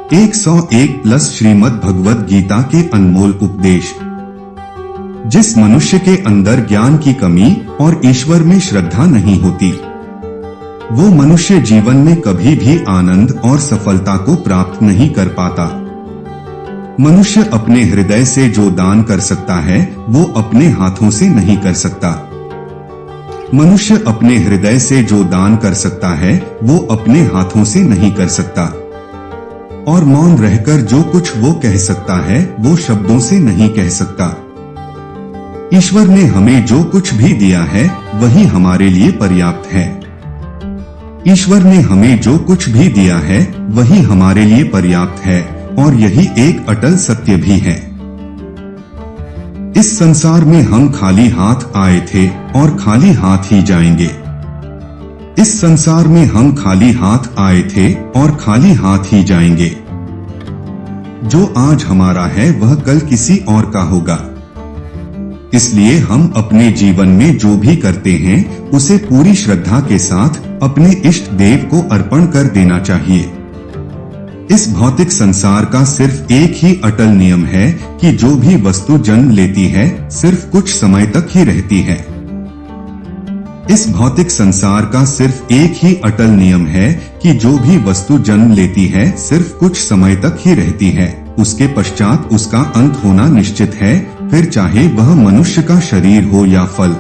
101 plus Shrimad Bhagavad Gita के अनमोल उपदेश। जिस मनुष्य के अंदर ज्ञान की कमी और ईश्वर में श्रद्धा नहीं होती, वो मनुष्य जीवन में कभी भी आनंद और सफलता को प्राप्त नहीं कर पाता। मनुष्य अपने हृदय से जो दान कर सकता है वो अपने हाथों से नहीं कर सकता। मनुष्य अपने हृदय से जो दान कर सकता है वो अपने हाथों से नहीं कर सकता। और मौन रहकर जो कुछ वो कह सकता है वो शब्दों से नहीं कह सकता। ईश्वर ने हमें जो कुछ भी दिया है वही हमारे लिए पर्याप्त है। ईश्वर ने हमें जो कुछ भी दिया है वही हमारे लिए पर्याप्त है और यही एक अटल सत्य भी है। इस संसार में हम खाली हाथ आए थे और खाली हाथ ही जाएंगे। इस संसार में हम खाली हाथ आए थे और खाली हाथ ही जाएंगे। जो आज हमारा है वह कल किसी और का होगा। इसलिए हम अपने जीवन में जो भी करते हैं उसे पूरी श्रद्धा के साथ अपने इष्ट देव को अर्पण कर देना चाहिए। इस भौतिक संसार का सिर्फ एक ही अटल नियम है कि जो भी वस्तु जन्म लेती है सिर्फ कुछ समय तक ही रहती है। इस भौतिक संसार का सिर्फ एक ही अटल नियम है कि जो भी वस्तु जन्म लेती है सिर्फ कुछ समय तक ही रहती है, उसके पश्चात उसका अंत होना निश्चित है, फिर चाहे वह मनुष्य का शरीर हो या फल।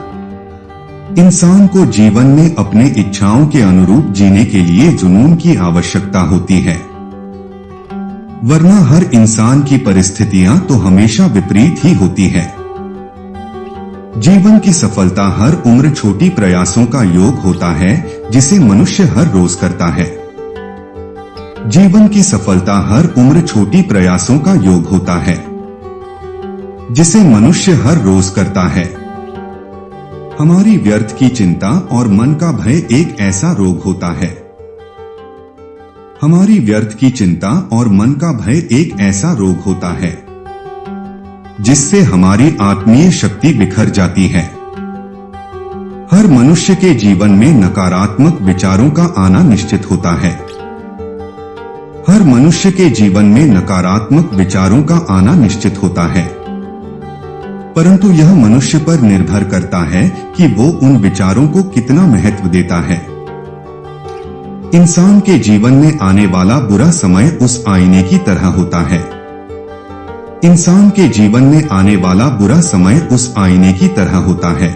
इंसान को जीवन में अपने इच्छाओं के अनुरूप जीने के लिए जुनून की आवश्यकता होती है, वरना हर इंसान की परिस्थितियां तो हमेशा विपरीत ही होती है। जीवन की सफलता हर उम्र छोटी प्रयासों का योग होता है जिसे मनुष्य हर रोज करता है। जीवन की सफलता हर उम्र छोटी प्रयासों का योग होता है जिसे मनुष्य हर रोज करता है। हमारी व्यर्थ की चिंता और मन का भय एक ऐसा रोग होता है। हमारी व्यर्थ की चिंता और मन का भय एक ऐसा रोग होता है जिससे हमारी आत्मीय शक्ति बिखर जाती है। हर मनुष्य के जीवन में नकारात्मक विचारों का आना निश्चित होता है। हर मनुष्य के जीवन में नकारात्मक विचारों का आना निश्चित होता है, परंतु यह मनुष्य पर निर्भर करता है कि वो उन विचारों को कितना महत्व देता है। इंसान के जीवन में आने वाला बुरा समय उस आईने की तरह होता है। इंसान के जीवन में आने वाला बुरा समय उस आईने की तरह होता है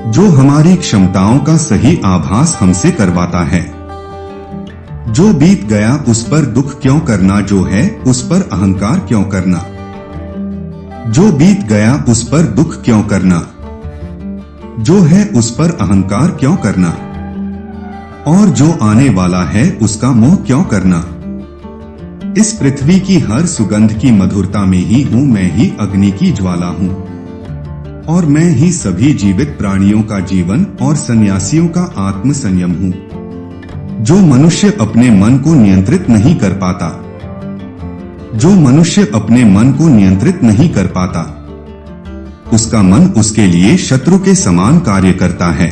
जो हमारी क्षमताओं का सही आभास हमसे करवाता है। जो बीत गया उस पर दुख क्यों करना, जो है उस पर अहंकार क्यों करना। जो बीत गया उस पर दुख क्यों करना, जो है उस पर अहंकार क्यों करना, और जो आने वाला है उसका मोह क्यों करना। इस पृथ्वी की हर सुगंध की मधुरता में ही हूँ, मैं ही अग्नि की ज्वाला हूँ, और मैं ही सभी जीवित प्राणियों का जीवन और सन्यासियों का आत्म संयम हूँ। जो मनुष्य अपने मन को नियंत्रित नहीं कर पाता, जो मनुष्य अपने मन को नियंत्रित नहीं कर पाता, उसका मन उसके लिए शत्रु के समान कार्य करता है।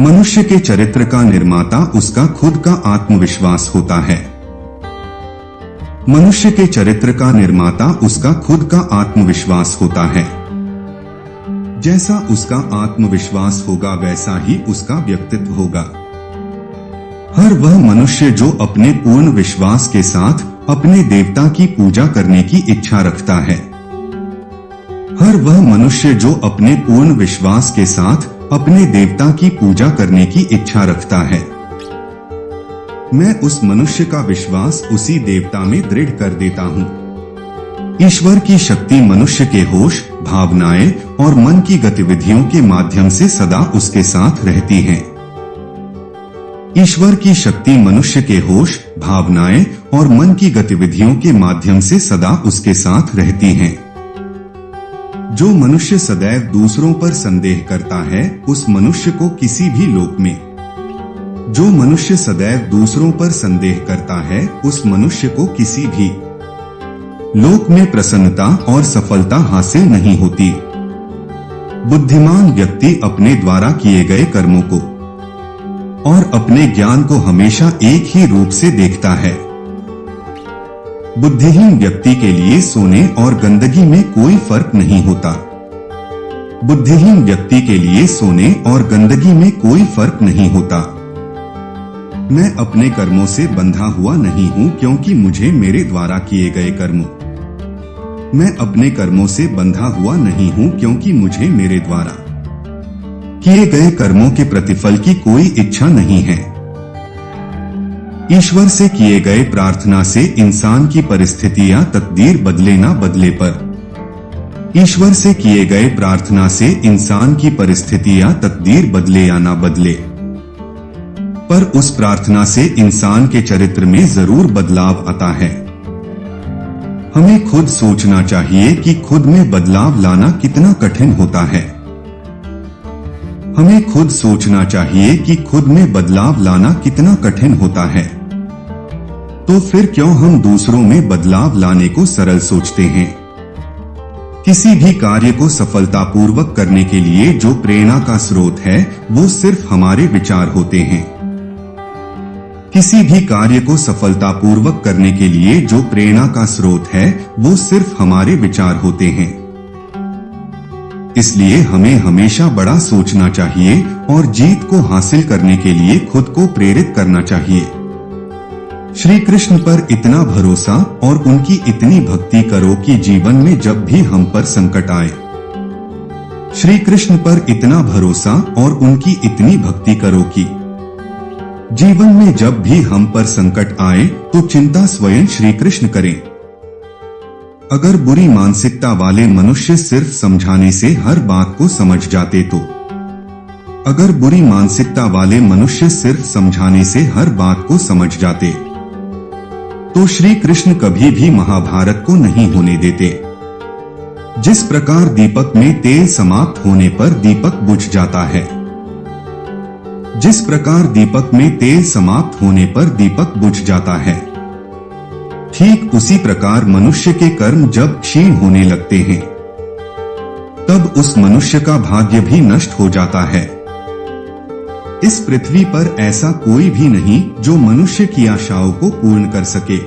मनुष्य के चरित्र का निर्माता उसका खुद का आत्मविश्वास होता है। मनुष्य के चरित्र का निर्माता उसका खुद का आत्मविश्वास होता है। जैसा उसका आत्मविश्वास होगा वैसा ही उसका व्यक्तित्व होगा। हर वह मनुष्य जो अपने पूर्ण विश्वास के साथ अपने देवता की पूजा करने की इच्छा रखता है, हर वह मनुष्य जो अपने पूर्ण विश्वास के साथ अपने देवता की पूजा करने की इच्छा रखता है, मैं उस मनुष्य का विश्वास उसी देवता में दृढ़ कर देता हूँ। ईश्वर की शक्ति मनुष्य के होश, भावनाएं और मन की गतिविधियों के माध्यम से सदा उसके साथ रहती है। ईश्वर की शक्ति मनुष्य के होश, भावनाएं और मन की गतिविधियों के माध्यम से सदा उसके साथ रहती हैं। जो मनुष्य सदैव दूसरों पर संदेह करता है उस मनुष्य को किसी भी लोक में, जो मनुष्य सदैव दूसरों पर संदेह करता है उस मनुष्य को किसी भी लोक में प्रसन्नता और सफलता हासिल नहीं होती। बुद्धिमान व्यक्ति अपने द्वारा किए गए कर्मों को और अपने ज्ञान को हमेशा एक ही रूप से देखता है। बुद्धिहीन व्यक्ति के लिए सोने और गंदगी में कोई फर्क नहीं होता। बुद्धिहीन व्यक्ति के लिए सोने और गंदगी में कोई फर्क नहीं होता। मैं अपने कर्मों से बंधा हुआ नहीं हूँ, क्योंकि मुझे मेरे द्वारा किए गए कर्मों मैं अपने कर्मों से बंधा हुआ नहीं हूँ, क्योंकि मुझे मेरे द्वारा किए गए कर्मों के प्रतिफल की कोई इच्छा नहीं है। ईश्वर से किए गए प्रार्थना से इंसान की परिस्थितियां तकदीर बदले ना बदले पर ईश्वर से किए गए प्रार्थना से इंसान की परिस्थितियां तकदीर बदले या ना बदले पर उस प्रार्थना से इंसान के चरित्र में जरूर बदलाव आता है। हमें खुद सोचना चाहिए कि खुद में बदलाव लाना कितना कठिन होता है। हमें खुद सोचना चाहिए कि खुद में बदलाव लाना कितना कठिन होता है। तो फिर क्यों हम दूसरों में बदलाव लाने को सरल सोचते हैं। किसी भी कार्य को सफलतापूर्वक करने के लिए जो प्रेरणा का स्रोत है वो सिर्फ हमारे विचार होते हैं। किसी भी कार्य को सफलतापूर्वक करने के लिए जो प्रेरणा का स्रोत है वो सिर्फ हमारे विचार होते हैं। इसलिए हमें हमेशा बड़ा सोचना चाहिए और जीत को हासिल करने के लिए खुद को प्रेरित करना चाहिए। श्री कृष्ण पर इतना भरोसा और उनकी इतनी भक्ति करो कि जीवन में जब भी हम पर संकट आए, श्री कृष्ण पर इतना भरोसा और उनकी इतनी भक्ति करो कि जीवन में जब भी हम पर संकट आए तो चिंता स्वयं श्री कृष्ण करें। अगर बुरी मानसिकता वाले मनुष्य सिर्फ समझाने से हर बात को समझ जाते तो अगर बुरी मानसिकता वाले मनुष्य सिर्फ समझाने से हर बात को समझ जाते तो श्री कृष्ण कभी भी महाभारत को नहीं होने देते। जिस प्रकार दीपक में तेल समाप्त होने पर दीपक बुझ जाता है, जिस प्रकार दीपक में तेल समाप्त होने पर दीपक बुझ जाता है, ठीक उसी प्रकार मनुष्य के कर्म जब क्षीण होने लगते हैं तब उस मनुष्य का भाग्य भी नष्ट हो जाता है। इस पृथ्वी पर ऐसा कोई भी नहीं जो मनुष्य की आशाओं को पूर्ण कर सके,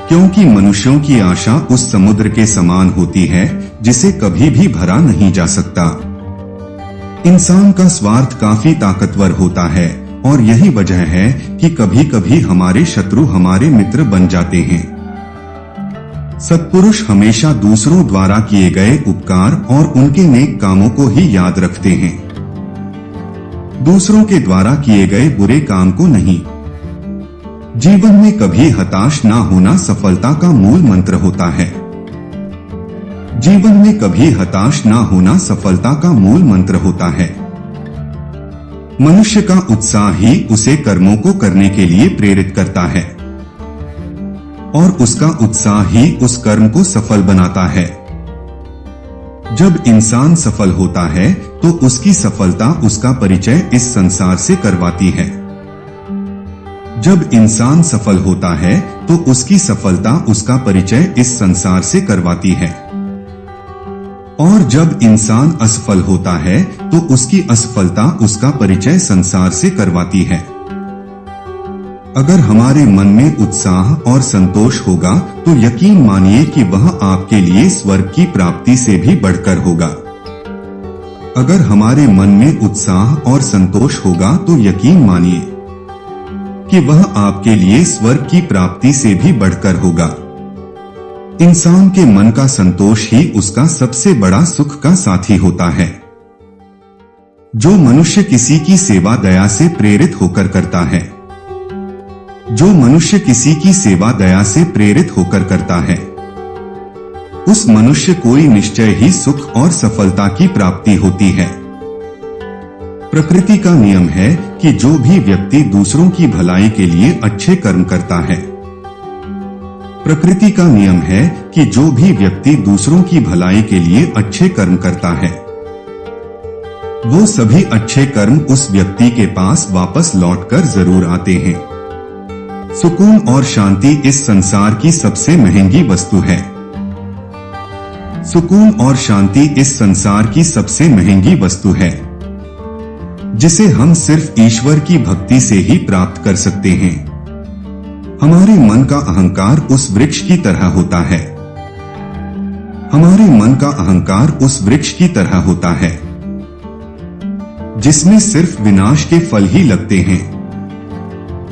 क्योंकि मनुष्यों की आशा उस समुद्र के समान होती है जिसे कभी भी भरा नहीं जा सकता। इंसान का स्वार्थ काफी ताकतवर होता है और यही वजह है कि कभी कभी हमारे शत्रु हमारे मित्र बन जाते हैं। सत्पुरुष हमेशा दूसरों द्वारा किए गए उपकार और उनके नेक कामों को ही याद रखते हैं, दूसरों के द्वारा किए गए बुरे काम को नहीं। जीवन में कभी हताश ना होना सफलता का मूल मंत्र होता है। जीवन में कभी हताश ना होना सफलता का मूल मंत्र होता है। मनुष्य का उत्साह ही उसे कर्मों को करने के लिए प्रेरित करता है और उसका उत्साह ही उस कर्म को सफल बनाता है। जब इंसान सफल होता है तो उसकी सफलता उसका परिचय इस संसार से करवाती है। जब इंसान सफल होता है तो उसकी सफलता उसका परिचय इस संसार से करवाती है और जब इंसान असफल होता है तो उसकी असफलता उसका परिचय संसार से करवाती है। अगर हमारे मन में उत्साह और संतोष होगा तो यकीन मानिए कि वह आपके लिए स्वर्ग की प्राप्ति से भी बढ़कर होगा। अगर हमारे मन में उत्साह और संतोष होगा तो यकीन मानिए कि वह आपके लिए स्वर्ग की प्राप्ति से भी बढ़कर होगा। इंसान के मन का संतोष ही उसका सबसे बड़ा सुख का साथी होता है। जो मनुष्य किसी की सेवा दया से प्रेरित होकर करता है, जो मनुष्य किसी की सेवा दया से प्रेरित होकर करता है, उस मनुष्य कोई निश्चय ही सुख और सफलता की प्राप्ति होती है। प्रकृति का नियम है कि जो भी व्यक्ति दूसरों की भलाई के लिए अच्छे कर्म करता है, प्रकृति का नियम है कि जो भी व्यक्ति दूसरों की भलाई के लिए अच्छे कर्म करता है, वो सभी अच्छे कर्म उस व्यक्ति के पास वापस लौटकर जरूर आते हैं। सुकून और शांति इस संसार की सबसे महंगी वस्तु है। सुकून और शांति इस संसार की सबसे महंगी वस्तु है जिसे हम सिर्फ ईश्वर की भक्ति से ही प्राप्त कर सकते हैं। हमारे मन का अहंकार उस वृक्ष की तरह होता है। हमारे मन का अहंकार उस वृक्ष की तरह होता है जिसमें सिर्फ विनाश के फल ही लगते हैं।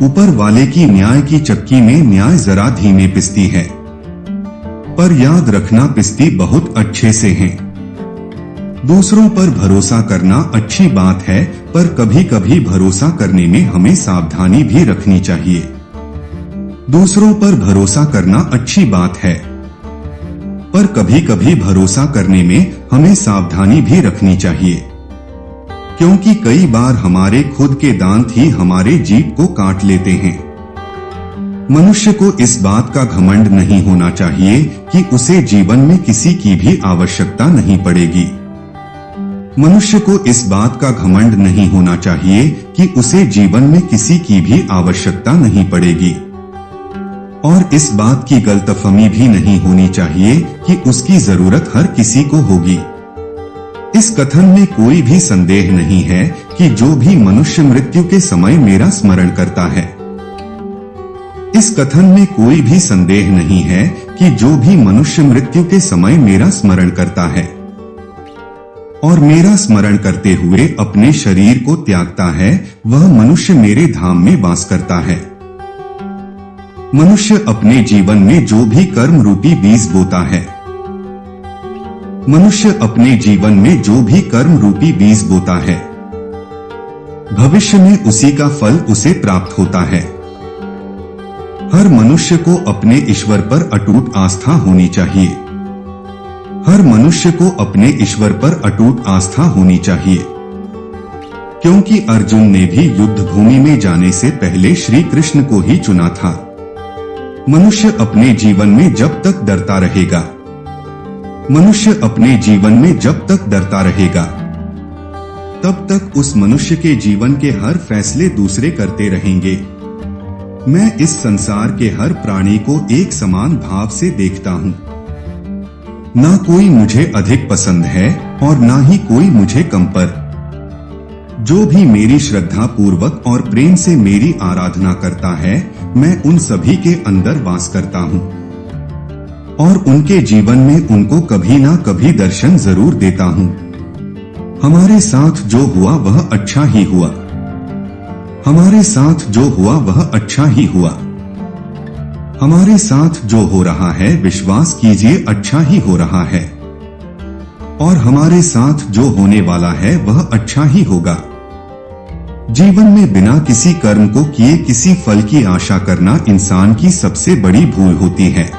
ऊपर वाले की न्याय की चक्की में न्याय जरा धीमे पिसती है, पर याद रखना पिसती बहुत अच्छे से है। दूसरों पर भरोसा करना अच्छी बात है, पर कभी कभी भरोसा करने में हमें सावधानी भी रखनी चाहिए। दूसरों पर भरोसा करना अच्छी बात है, पर कभी कभी भरोसा करने में हमें सावधानी भी रखनी चाहिए, क्योंकि कई बार हमारे खुद के दांत ही हमारे जीभ को काट लेते हैं। मनुष्य को इस बात का घमंड नहीं होना चाहिए कि उसे जीवन में किसी की भी आवश्यकता नहीं पड़ेगी। मनुष्य को इस बात का घमंड नहीं होना चाहिए कि उसे जीवन में किसी की भी आवश्यकता नहीं पड़ेगी, और इस बात की गलतफहमी भी नहीं होनी चाहिए कि उसकी जरूरत हर किसी को होगी। इस कथन में कोई भी संदेह नहीं है कि जो भी मनुष्य मृत्यु के समय मेरा स्मरण करता है, इस कथन में कोई भी संदेह नहीं है कि जो भी मनुष्य मृत्यु के समय मेरा स्मरण करता है और मेरा स्मरण करते हुए अपने शरीर को त्यागता है, वह मनुष्य मेरे धाम में वास करता है। मनुष्य अपने जीवन में जो भी कर्म रूपी बीज बोता है, मनुष्य अपने जीवन में जो भी कर्म रूपी बीज बोता है, भविष्य में उसी का फल उसे प्राप्त होता है। हर मनुष्य को अपने ईश्वर पर अटूट आस्था होनी चाहिए। हर मनुष्य को अपने ईश्वर पर अटूट आस्था होनी चाहिए, क्योंकि अर्जुन ने भी युद्ध भूमि में जाने से पहले श्री कृष्ण को ही चुना था। मनुष्य अपने जीवन में जब तक डरता रहेगा, मनुष्य अपने जीवन में जब तक डरता रहेगा, तब तक उस मनुष्य के जीवन के हर फैसले दूसरे करते रहेंगे। मैं इस संसार के हर प्राणी को एक समान भाव से देखता हूँ। ना कोई मुझे अधिक पसंद है और ना ही कोई मुझे कम पर। जो भी मेरी श्रद्धा पूर्वक और प्रेम से मेरी आराधना करता है, मैं उन सभी के अंदर वास करता हूँ और उनके जीवन में उनको कभी ना कभी दर्शन जरूर देता हूँ। हमारे साथ जो हुआ वह अच्छा ही हुआ। हमारे साथ जो हुआ वह अच्छा ही हुआ। हमारे साथ जो हो रहा है, विश्वास कीजिए अच्छा ही हो रहा है, और हमारे साथ जो होने वाला है वह अच्छा ही होगा। जीवन में बिना किसी कर्म को किए किसी फल की आशा करना इंसान की सबसे बड़ी भूल होती है।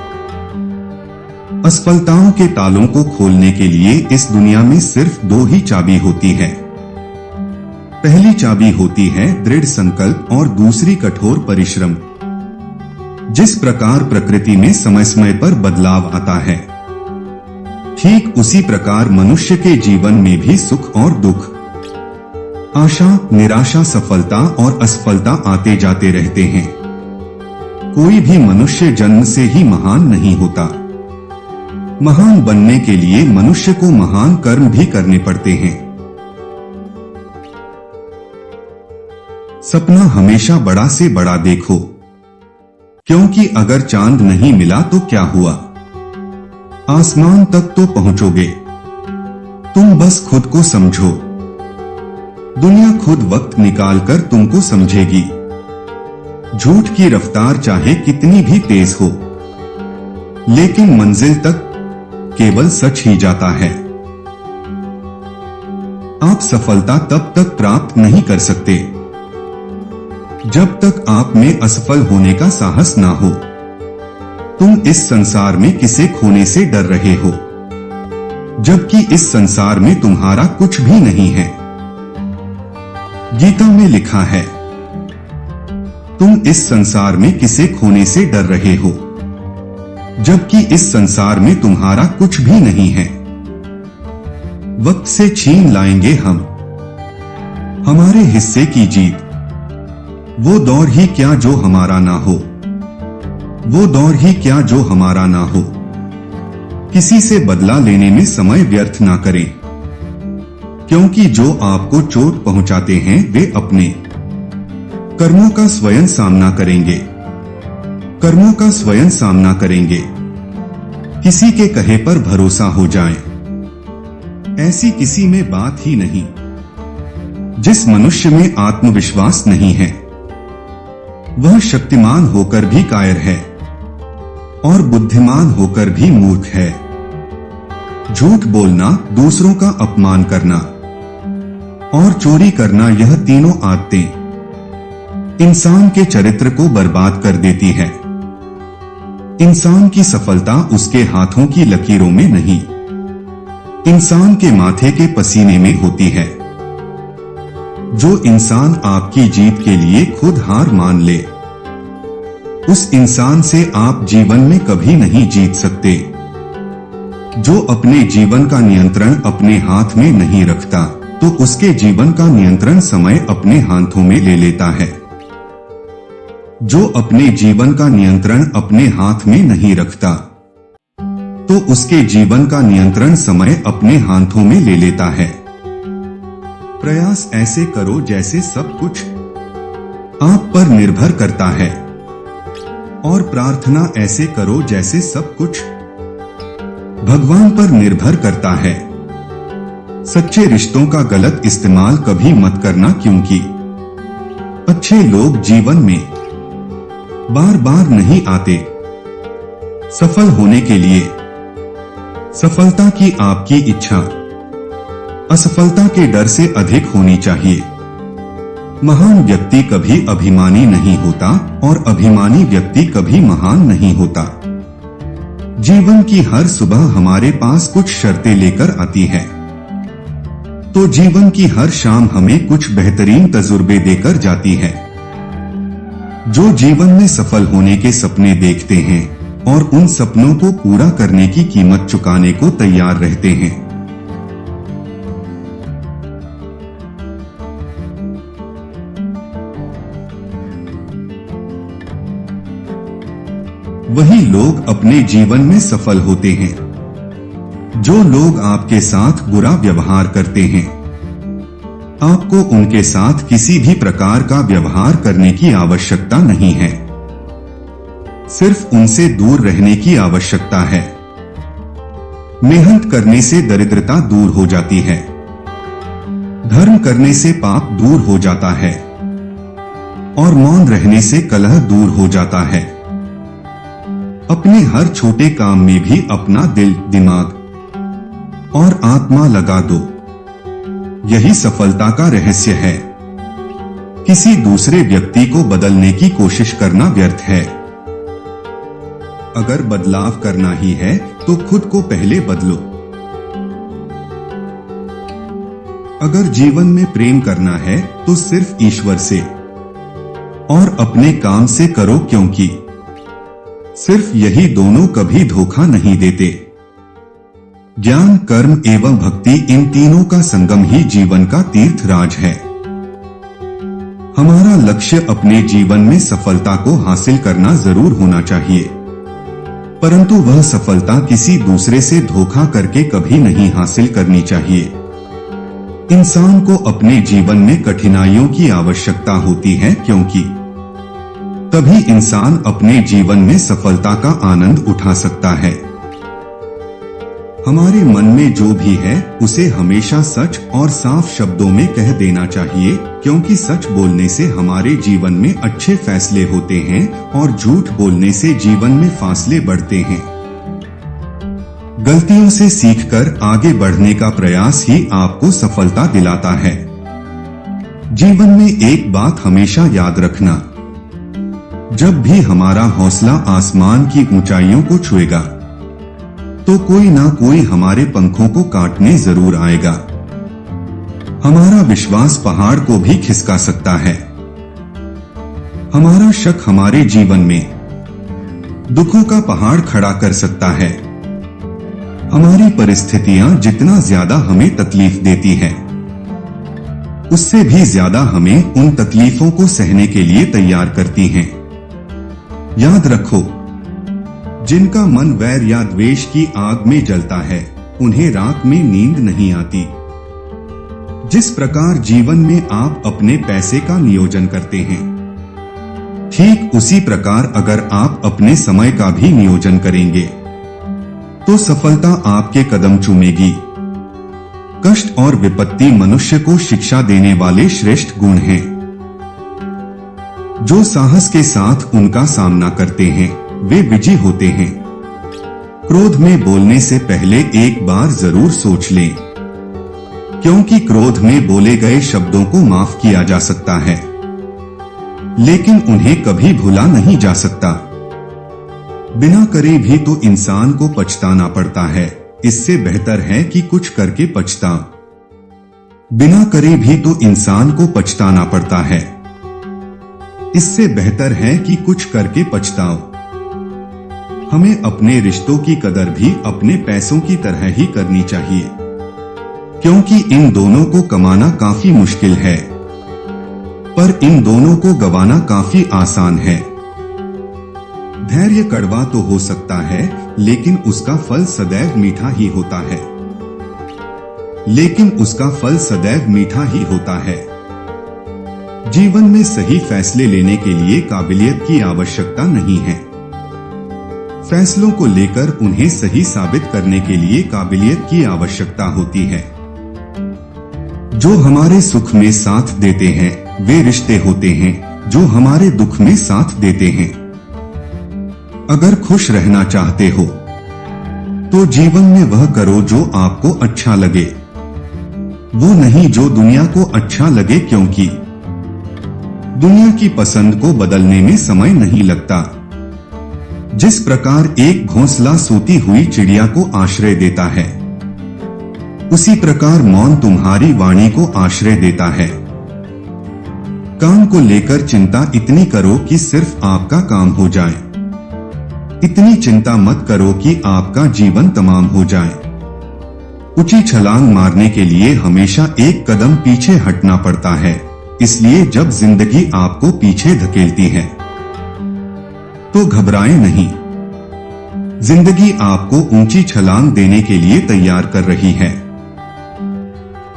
असफलताओं के तालों को खोलने के लिए इस दुनिया में सिर्फ दो ही चाबी होती है। पहली चाबी होती है दृढ़ संकल्प और दूसरी कठोर परिश्रम। जिस प्रकार प्रकृति में समय समय पर बदलाव आता है, ठीक उसी प्रकार मनुष्य के जीवन में भी सुख और दुख, आशा, निराशा, सफलता और असफलता आते जाते रहते हैं। कोई भी मनुष्य जन्म से ही महान नहीं होता। महान बनने के लिए मनुष्य को महान कर्म भी करने पड़ते हैं। सपना हमेशा बड़ा से बड़ा देखो, क्योंकि अगर चांद नहीं मिला तो क्या हुआ, आसमान तक तो पहुंचोगे। तुम बस खुद को समझो, दुनिया खुद वक्त निकालकर तुमको समझेगी। झूठ की रफ्तार चाहे कितनी भी तेज हो, लेकिन मंजिल तक केवल सच ही जाता है। आप सफलता तब तक प्राप्त नहीं कर सकते जब तक आप में असफल होने का साहस ना हो। तुम इस संसार में किसे खोने से डर रहे हो, जबकि इस संसार में तुम्हारा कुछ भी नहीं है। गीता में लिखा है, तुम इस संसार में किसे खोने से डर रहे हो, जबकि इस संसार में तुम्हारा कुछ भी नहीं है। वक्त से छीन लाएंगे हम हमारे हिस्से की जीत। वो दौर ही क्या जो हमारा ना हो, वो दौर ही क्या जो हमारा ना हो। किसी से बदला लेने में समय व्यर्थ ना करें, क्योंकि जो आपको चोट पहुंचाते हैं वे अपने कर्मों का स्वयं सामना करेंगे। कर्मों का स्वयं सामना करेंगे। किसी के कहे पर भरोसा हो जाए, ऐसी किसी में बात ही नहीं। जिस मनुष्य में आत्मविश्वास नहीं है वह शक्तिमान होकर भी कायर है और बुद्धिमान होकर भी मूर्ख है। झूठ बोलना, दूसरों का अपमान करना और चोरी करना, यह तीनों आदतें इंसान के चरित्र को बर्बाद कर देती है। इंसान की सफलता उसके हाथों की लकीरों में नहीं, इंसान के माथे के पसीने में होती है। जो इंसान आपकी जीत के लिए खुद हार मान ले, उस इंसान से आप जीवन में कभी नहीं जीत सकते। जो अपने जीवन का नियंत्रण अपने हाथ में नहीं रखता, तो उसके जीवन का नियंत्रण समय अपने हाथों में ले लेता है। जो अपने जीवन का नियंत्रण अपने हाथ में नहीं रखता, तो उसके जीवन का नियंत्रण समय अपने हाथों में ले लेता है। प्रयास ऐसे करो जैसे सब कुछ आप पर निर्भर करता है, और प्रार्थना ऐसे करो जैसे सब कुछ भगवान पर निर्भर करता है। सच्चे रिश्तों का गलत इस्तेमाल कभी मत करना, क्योंकि अच्छे लोग जीवन में बार बार नहीं आते। सफल होने के लिए सफलता की आपकी इच्छा असफलता के डर से अधिक होनी चाहिए। महान व्यक्ति कभी अभिमानी नहीं होता और अभिमानी व्यक्ति कभी महान नहीं होता। जीवन की हर सुबह हमारे पास कुछ शर्तें लेकर आती है, तो जीवन की हर शाम हमें कुछ बेहतरीन तजुर्बे देकर जाती है। जो जीवन में सफल होने के सपने देखते हैं और उन सपनों को पूरा करने की कीमत चुकाने को तैयार रहते हैं, वही लोग अपने जीवन में सफल होते हैं। जो लोग आपके साथ बुरा व्यवहार करते हैं, आपको उनके साथ किसी भी प्रकार का व्यवहार करने की आवश्यकता नहीं है। सिर्फ उनसे दूर रहने की आवश्यकता है। मेहनत करने से दरिद्रता दूर हो जाती है, धर्म करने से पाप दूर हो जाता है और मौन रहने से कलह दूर हो जाता है। अपने हर छोटे काम में भी अपना दिल, दिमाग और आत्मा लगा दो, यही सफलता का रहस्य है। किसी दूसरे व्यक्ति को बदलने की कोशिश करना व्यर्थ है। अगर बदलाव करना ही है तो खुद को पहले बदलो। अगर जीवन में प्रेम करना है तो सिर्फ ईश्वर से और अपने काम से करो, क्योंकि सिर्फ यही दोनों कभी धोखा नहीं देते। ज्ञान, कर्म एवं भक्ति, इन तीनों का संगम ही जीवन का तीर्थ राज है। हमारा लक्ष्य अपने जीवन में सफलता को हासिल करना जरूर होना चाहिए, परंतु वह सफलता किसी दूसरे से धोखा करके कभी नहीं हासिल करनी चाहिए। इंसान को अपने जीवन में कठिनाइयों की आवश्यकता होती है, क्योंकि तभी इंसान अपने जीवन में सफलता का आनंद उठा सकता है। हमारे मन में जो भी है उसे हमेशा सच और साफ शब्दों में कह देना चाहिए, क्योंकि सच बोलने से हमारे जीवन में अच्छे फैसले होते हैं और झूठ बोलने से जीवन में फासले बढ़ते हैं। गलतियों से सीखकर आगे बढ़ने का प्रयास ही आपको सफलता दिलाता है। जीवन में एक बात हमेशा याद रखना, जब भी हमारा हौसला आसमान की ऊंचाइयों को छुएगा, तो कोई ना कोई हमारे पंखों को काटने जरूर आएगा। हमारा विश्वास पहाड़ को भी खिसका सकता है। हमारा शक हमारे जीवन में दुखों का पहाड़ खड़ा कर सकता है। हमारी परिस्थितियां जितना ज्यादा हमें तकलीफ देती है, उससे भी ज्यादा हमें उन तकलीफों को सहने के लिए तैयार करती हैं। याद रखो, जिनका मन वैर या द्वेष की आग में जलता है, उन्हें रात में नींद नहीं आती। जिस प्रकार जीवन में आप अपने पैसे का नियोजन करते हैं, ठीक उसी प्रकार अगर आप अपने समय का भी नियोजन करेंगे तो सफलता आपके कदम चूमेगी। कष्ट और विपत्ति मनुष्य को शिक्षा देने वाले श्रेष्ठ गुण हैं, जो साहस के साथ उनका सामना करते हैं वे विजयी होते हैं। क्रोध में बोलने से पहले एक बार जरूर सोच लें, क्योंकि क्रोध में बोले गए शब्दों को माफ किया जा सकता है, लेकिन उन्हें कभी भुला नहीं जा सकता। बिना करे भी तो इंसान को पछताना पड़ता है, इससे बेहतर है कि कुछ करके पछता। बिना करे भी तो इंसान को पछताना पड़ता है, इससे बेहतर है कि कुछ करके पछताओ। हमें अपने रिश्तों की कदर भी अपने पैसों की तरह ही करनी चाहिए, क्योंकि इन दोनों को कमाना काफी मुश्किल है, पर इन दोनों को गंवाना काफी आसान है। धैर्य कड़वा तो हो सकता है, लेकिन उसका फल सदैव मीठा ही होता है। लेकिन उसका फल सदैव मीठा ही होता है। जीवन में सही फैसले लेने के लिए काबिलियत की आवश्यकता नहीं है। फैसलों को लेकर उन्हें सही साबित करने के लिए काबिलियत की आवश्यकता होती है। जो हमारे सुख में साथ देते हैं वे रिश्ते होते हैं जो हमारे दुख में साथ देते हैं। अगर खुश रहना चाहते हो तो जीवन में वह करो जो आपको अच्छा लगे, वो नहीं जो दुनिया को अच्छा लगे, क्योंकि दुनिया की पसंद को बदलने में समय नहीं लगता। जिस प्रकार एक घोंसला सोती हुई चिड़िया को आश्रय देता है, उसी प्रकार मौन तुम्हारी वाणी को आश्रय देता है। काम को लेकर चिंता इतनी करो कि सिर्फ आपका काम हो जाए, इतनी चिंता मत करो कि आपका जीवन तमाम हो जाए। ऊंची छलांग मारने के लिए हमेशा एक कदम पीछे हटना पड़ता है, इसलिए जब जिंदगी आपको पीछे धकेलती है तो घबराएं नहीं। जिंदगी आपको ऊंची छलांग देने के लिए तैयार कर रही है।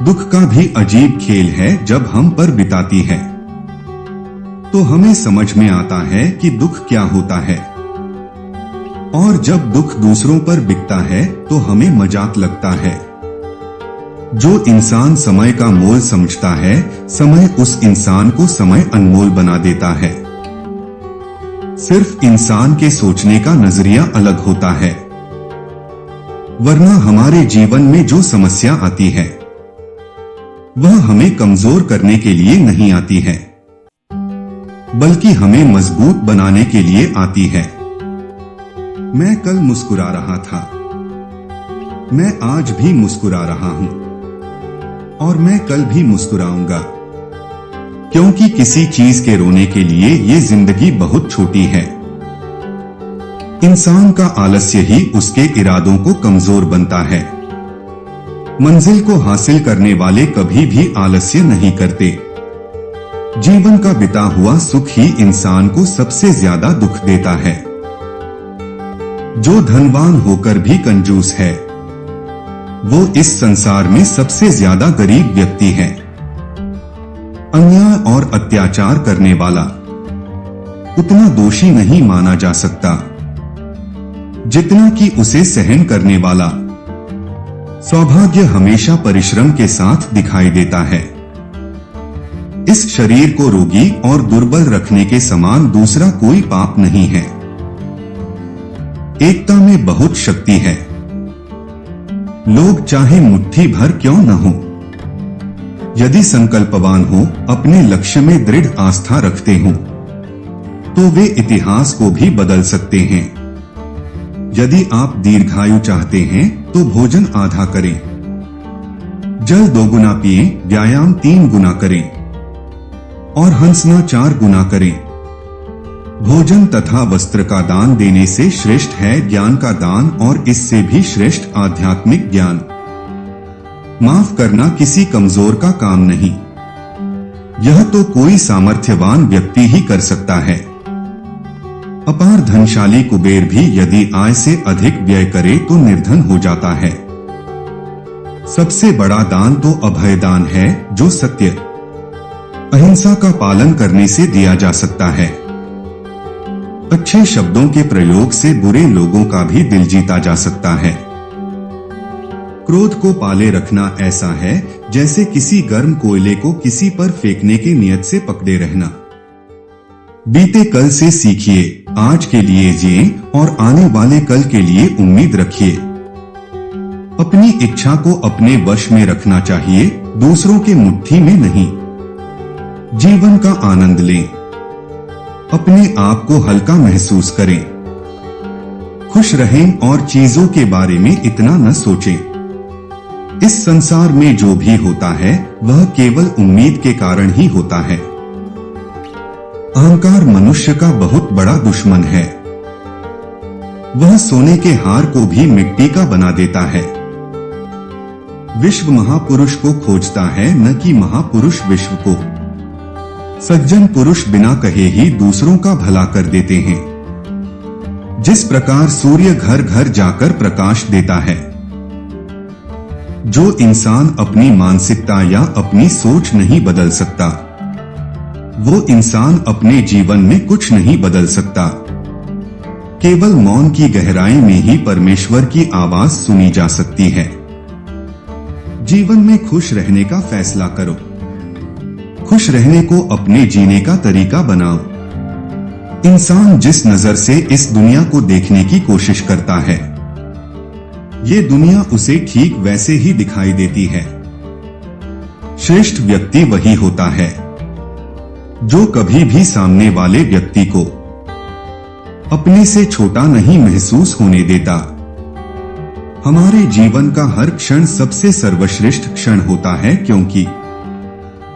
दुख का भी अजीब खेल है, जब हम पर बिताती है तो हमें समझ में आता है कि दुख क्या होता है, और जब दुख दूसरों पर बिकता है तो हमें मजाक लगता है। जो इंसान समय का मोल समझता है, समय उस इंसान को समय अनमोल बना देता है। सिर्फ इंसान के सोचने का नजरिया अलग होता है, वरना हमारे जीवन में जो समस्या आती है वह हमें कमजोर करने के लिए नहीं आती है, बल्कि हमें मजबूत बनाने के लिए आती है। मैं कल मुस्कुरा रहा था, मैं आज भी मुस्कुरा रहा हूं, और मैं कल भी मुस्कुराऊंगा, क्योंकि किसी चीज के रोने के लिए ये जिंदगी बहुत छोटी है। इंसान का आलस्य ही उसके इरादों को कमजोर बनता है। मंजिल को हासिल करने वाले कभी भी आलस्य नहीं करते। जीवन का बिता हुआ सुख ही इंसान को सबसे ज्यादा दुख देता है। जो धनवान होकर भी कंजूस है, वो इस संसार में सबसे ज्यादा गरीब व्यक्ति है। अन्याय और अत्याचार करने वाला उतना दोषी नहीं माना जा सकता जितना कि उसे सहन करने वाला। सौभाग्य हमेशा परिश्रम के साथ दिखाई देता है। इस शरीर को रोगी और दुर्बल रखने के समान दूसरा कोई पाप नहीं है। एकता में बहुत शक्ति है। लोग चाहे मुट्ठी भर क्यों न हो, यदि संकल्पवान हो, अपने लक्ष्य में दृढ़ आस्था रखते हो, तो वे इतिहास को भी बदल सकते हैं। यदि आप दीर्घायु चाहते हैं तो भोजन आधा करें, जल 2 गुना पिएं, व्यायाम 3 गुना करें और हंसना 4 गुना करें। भोजन तथा वस्त्र का दान देने से श्रेष्ठ है ज्ञान का दान, और इससे भी श्रेष्ठ आध्यात्मिक ज्ञान। माफ करना किसी कमजोर का काम नहीं, यह तो कोई सामर्थ्यवान व्यक्ति ही कर सकता है। अपार धनशाली कुबेर भी यदि आय से अधिक व्यय करे तो निर्धन हो जाता है। सबसे बड़ा दान तो अभय दान है, जो सत्य, अहिंसा का पालन करने से दिया जा सकता है। अच्छे शब्दों के प्रयोग से बुरे लोगों का भी दिल जीता जा सकता है। क्रोध को पाले रखना ऐसा है जैसे किसी गर्म कोयले को किसी पर फेंकने की नियत से पकड़े रहना। बीते कल से सीखिए, आज के लिए जिए और आने वाले कल के लिए उम्मीद रखिए। अपनी इच्छा को अपने वश में रखना चाहिए, दूसरों के मुट्ठी में नहीं। जीवन का आनंद लें, अपने आप को हल्का महसूस करें, खुश रहें और चीजों के बारे में इतना न सोचें। इस संसार में जो भी होता है वह केवल उम्मीद के कारण ही होता है। अहंकार मनुष्य का बहुत बड़ा दुश्मन है। वह सोने के हार को भी मिट्टी का बना देता है। विश्व महापुरुष को खोजता है, न कि महापुरुष विश्व को। सज्जन पुरुष बिना कहे ही दूसरों का भला कर देते हैं। जिस प्रकार सूर्य घर घर जाकर प्रकाश देता है, जो इंसान अपनी मानसिकता या अपनी सोच नहीं बदल सकता, वो इंसान अपने जीवन में कुछ नहीं बदल सकता। केवल मौन की गहराई में ही परमेश्वर की आवाज सुनी जा सकती है। जीवन में खुश रहने का फैसला करो। खुश रहने को अपने जीने का तरीका बनाओ। इंसान जिस नजर से इस दुनिया को देखने की कोशिश करता है, ये दुनिया उसे ठीक वैसे ही दिखाई देती है। श्रेष्ठ व्यक्ति वही होता है जो कभी भी सामने वाले व्यक्ति को अपने से छोटा नहीं महसूस होने देता। हमारे जीवन का हर क्षण सबसे सर्वश्रेष्ठ क्षण होता है, क्योंकि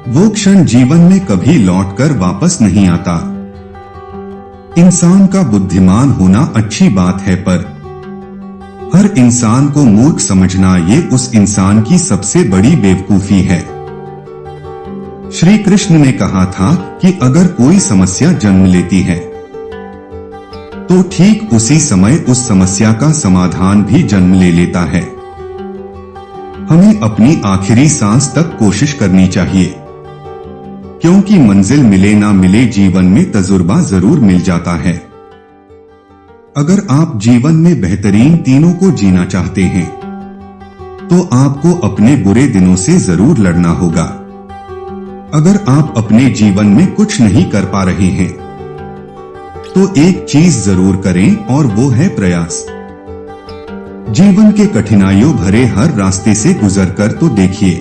वो क्षण जीवन में कभी लौटकर वापस नहीं आता। इंसान का बुद्धिमान होना अच्छी बात है, पर हर इंसान को मूर्ख समझना ये उस इंसान की सबसे बड़ी बेवकूफी है। श्री कृष्ण ने कहा था कि अगर कोई समस्या जन्म लेती है तो ठीक उसी समय उस समस्या का समाधान भी जन्म ले लेता है। हमें अपनी आखिरी सांस तक कोशिश करनी चाहिए, क्योंकि मंजिल मिले ना मिले जीवन में तजुर्बा जरूर मिल जाता है। अगर आप जीवन में बेहतरीन तीनों को जीना चाहते हैं तो आपको अपने बुरे दिनों से जरूर लड़ना होगा। अगर आप अपने जीवन में कुछ नहीं कर पा रहे हैं तो एक चीज जरूर करें, और वो है प्रयास। जीवन के कठिनाइयों भरे हर रास्ते से गुजरकर तो देखिए,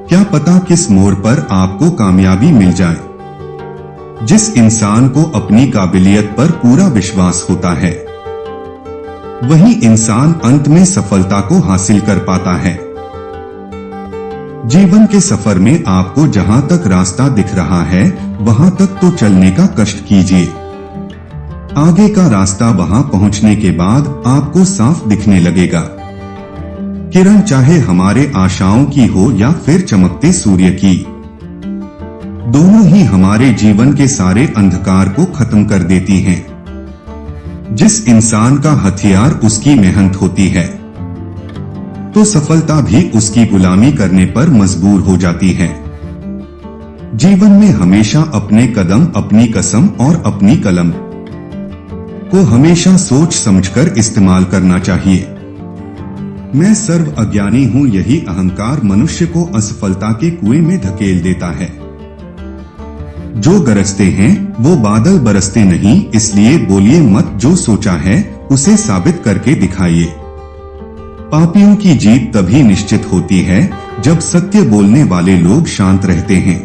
क्या पता किस मोड़ पर आपको कामयाबी मिल जाए। जिस इंसान को अपनी काबिलियत पर पूरा विश्वास होता है, वही इंसान अंत में सफलता को हासिल कर पाता है। जीवन के सफर में आपको जहां तक रास्ता दिख रहा है वहां तक तो चलने का कष्ट कीजिए। आगे का रास्ता वहां पहुंचने के बाद आपको साफ दिखने लगेगा। किरण चाहे हमारे आशाओं की हो या फिर चमकते सूर्य की, दोनों ही हमारे जीवन के सारे अंधकार को खत्म कर देती हैं। जिस इंसान का हथियार उसकी मेहनत होती है, तो सफलता भी उसकी गुलामी करने पर मजबूर हो जाती है। जीवन में हमेशा अपने कदम, अपनी कसम और अपनी कलम को हमेशा सोच समझकर इस्तेमाल करना चाहिए। मैं सर्व अज्ञानी हूं, यही अहंकार मनुष्य को असफलता के कुएं में धकेल देता है। जो गरजते हैं वो बादल बरसते नहीं, इसलिए बोलिए मत, जो सोचा है उसे साबित करके दिखाइए। पापियों की जीत तभी निश्चित होती है जब सत्य बोलने वाले लोग शांत रहते हैं।